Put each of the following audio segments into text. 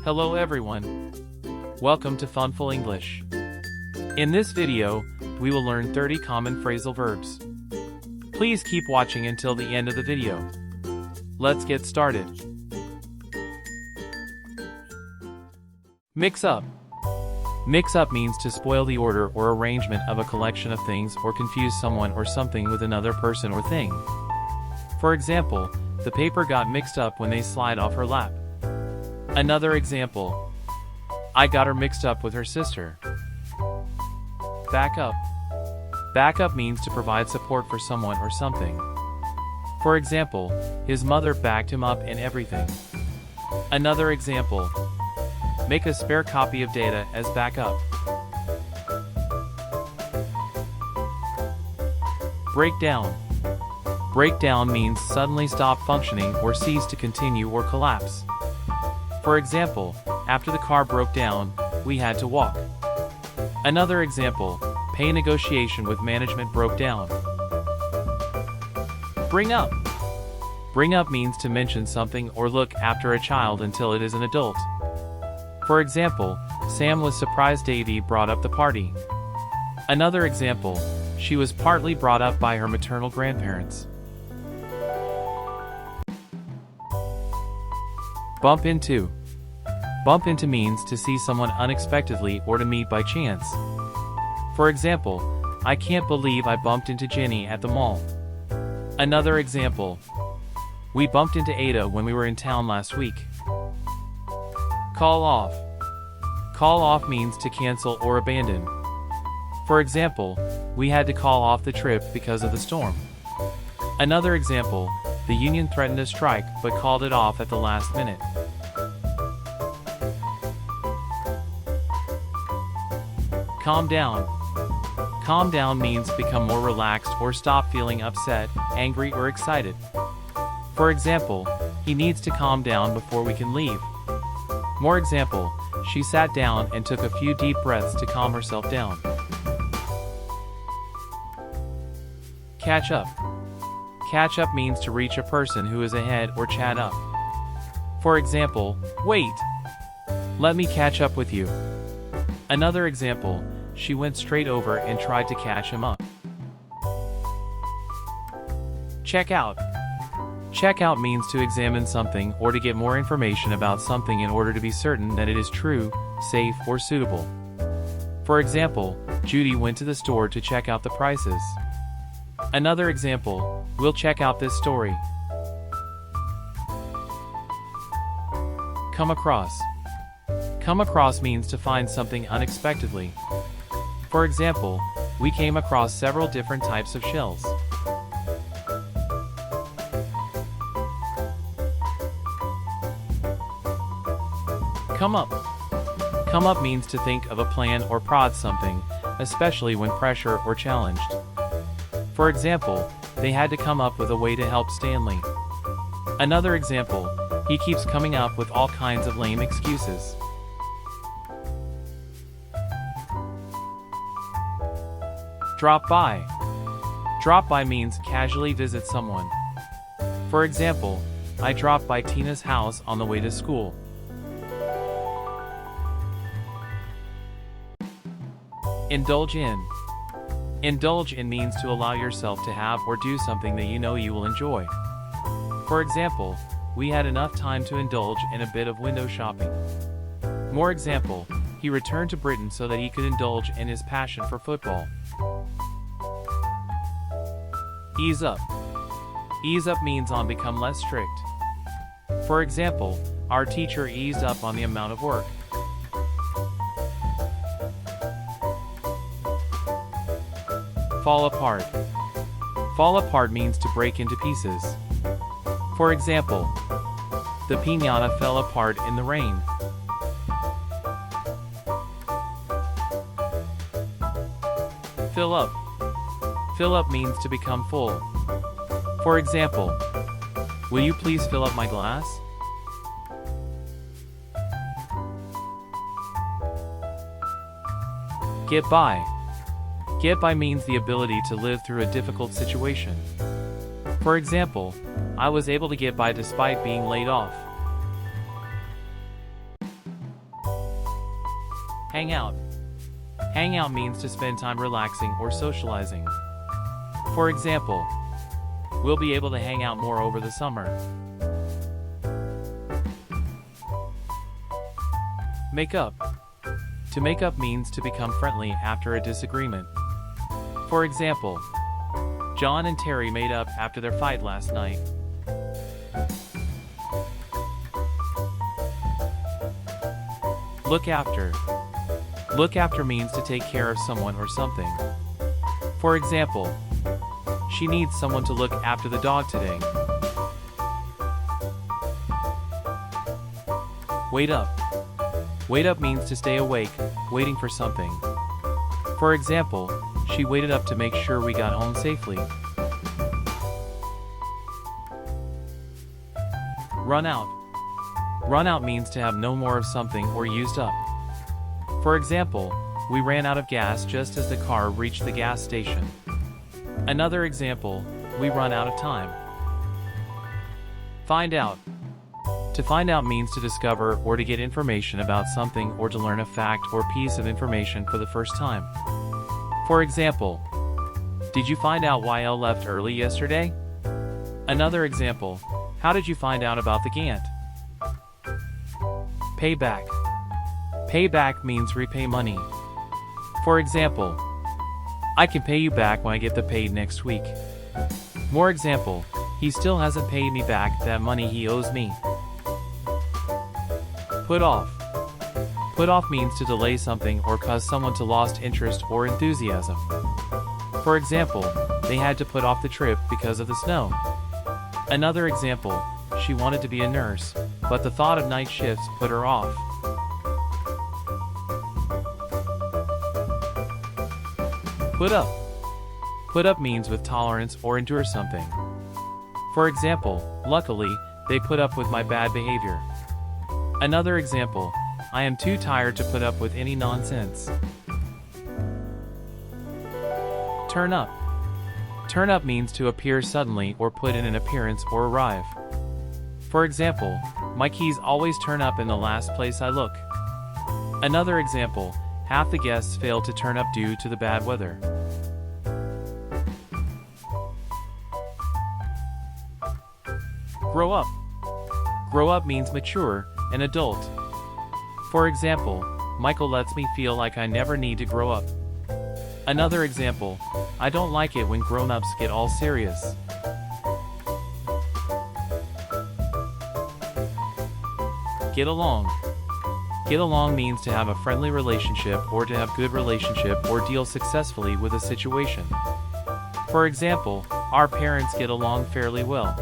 Hello everyone. Welcome to Funful English. In this video, we will learn 30 common phrasal verbs. Please keep watching until the end of the video. Let's get started. Mix up. Mix up means to spoil the order or arrangement of a collection of things or confuse someone or something with another person or thing. For example, the paper got mixed up when they slide off her lap. Another example. I got her mixed up with her sister. Back up. Back up means to provide support for someone or something. For example, his mother backed him up in everything. Another example. Make a spare copy of data as backup. Break down. Break down means suddenly stop functioning or cease to continue or collapse. For example, after the car broke down, we had to walk. Another example, pay negotiation with management broke down. Bring up. Bring up means to mention something or look after a child until it is an adult. For example, Sam was surprised Davy brought up the party. Another example, she was partly brought up by her maternal grandparents. Bump into. Bump into means to see someone unexpectedly or to meet by chance. For example, I can't believe I bumped into Jenny at the mall. Another example, we bumped into Ada when we were in town last week. Call off. Call off means to cancel or abandon. For example, we had to call off the trip because of the storm. Another example, the union threatened a strike but called it off at the last minute. Calm down. Calm down means become more relaxed or stop feeling upset, angry or excited. For example, he needs to calm down before we can leave. More example, she sat down and took a few deep breaths to calm herself down. Catch up. Catch up means to reach a person who is ahead or chat up. For example, wait. Let me catch up with you. Another example, she went straight over and tried to catch him up. Check out. Check out means to examine something or to get more information about something in order to be certain that it is true, safe, or suitable. For example, Judy went to the store to check out the prices. Another example, we'll check out this story. Come across. Come across means to find something unexpectedly. For example, we came across several different types of shells. Come up. Come up means to think of a plan or prod something, especially when pressure or challenged. For example, they had to come up with a way to help Stanley. Another example, he keeps coming up with all kinds of lame excuses. Drop by. Drop by means casually visit someone. For example, I dropped by Tina's house on the way to school. Indulge in. Indulge in means to allow yourself to have or do something that you know you will enjoy. For example, we had enough time to indulge in a bit of window shopping. More example, he returned to Britain so that he could indulge in his passion for football. Ease up. Ease up means on become less strict. For example, our teacher eased up on the amount of work. Fall apart. Fall apart means to break into pieces. For example, the piñata fell apart in the rain. Fill up. Fill up means to become full. For example, will you please fill up my glass? Get by. Get by means the ability to live through a difficult situation. For example, I was able to get by despite being laid off. Hang out. Hang out means to spend time relaxing or socializing. For example, we'll be able to hang out more over the summer. Make up. To make up means to become friendly after a disagreement. For example, John and Terry made up after their fight last night. Look after. Look after means to take care of someone or something. For example, she needs someone to look after the dog today. Wait up. Wait up means to stay awake, waiting for something. For example, she waited up to make sure we got home safely. Run out. Run out means to have no more of something or used up. For example, we ran out of gas just as the car reached the gas station. Another example, we run out of time. Find out. To find out means to discover or to get information about something or to learn a fact or piece of information for the first time. For example, did you find out why Elle left early yesterday? Another example, how did you find out about the Gantt? Pay back. Pay back means repay money. For example, I can pay you back when I get the pay next week. More example, he still hasn't paid me back that money he owes me. Put off. Put off means to delay something or cause someone to lost interest or enthusiasm. For example, they had to put off the trip because of the snow. Another example, she wanted to be a nurse, but the thought of night shifts put her off. Put up. Put up means with tolerance or endure something. For example, luckily, they put up with my bad behavior. Another example, I am too tired to put up with any nonsense. Turn up. Turn up means to appear suddenly or put in an appearance or arrive. For example, my keys always turn up in the last place I look. Another example, half the guests failed to turn up due to the bad weather. Grow up. Grow up means mature, an adult. For example, Michael lets me feel like I never need to grow up. Another example, I don't like it when grown-ups get all serious. Get along. Get along means to have a friendly relationship or to have good relationship or deal successfully with a situation. For example, our parents get along fairly well.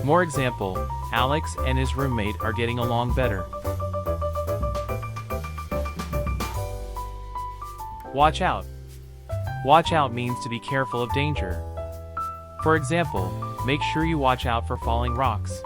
More example, Alex and his roommate are getting along better. Watch out. Watch out means to be careful of danger. For example, make sure you watch out for falling rocks.